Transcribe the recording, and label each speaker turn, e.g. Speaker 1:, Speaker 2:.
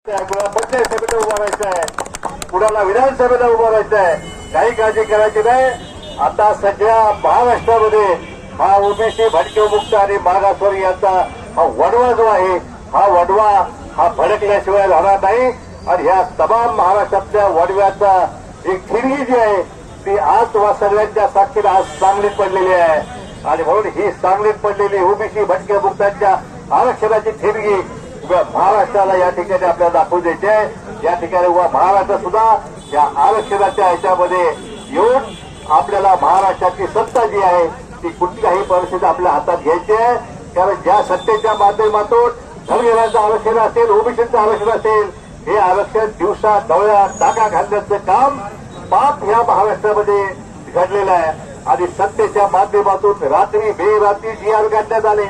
Speaker 1: कुणाला पंचायत सभेला उभा राहायचं आहे, कुणाला विधानसभेला उभा राहायचं आहे, काही काळजी करायची नाही। आता सध्या महाराष्ट्रामध्ये हा ओबीसी भटके मुक्त आणि मागासवर्गीय यांचा हा वडवा जो आहे, हा वडवा हा भडकल्याशिवाय राहणार नाही। आणि ह्या तमाम महाराष्ट्रातल्या वडव्याचा एक ठिणगी जी आहे ती आज सगळ्यांच्या साक्षीला आज सांगलीत पडलेली आहे। आणि म्हणून ही सांगलीत पडलेली ओबीसी भटके मुक्तांच्या आरक्षणाची ठिणगी महाराष्ट्राला या ठिकाणी आपल्याला दाखवून द्यायचे आहे। या ठिकाणी महाराष्ट्र सुद्धा या आरक्षणाच्या ह्याच्यामध्ये येऊन आपल्याला महाराष्ट्राची सत्ता जी आहे ती कुठल्याही परिस्थितीत आपल्या हातात घ्यायची आहे। कारण ज्या सत्तेच्या माध्यमातून धनगरांचं आरक्षण असेल, ओबीसीचं आरक्षण असेल, हे आरक्षण दिवसा डोळ्या टाका घालण्याचं काम पाप ह्या महाराष्ट्रामध्ये घडलेलं आहे। आणि सत्तेच्या माध्यमातून रात्री बेरात्री जी आर काढण्यात आले।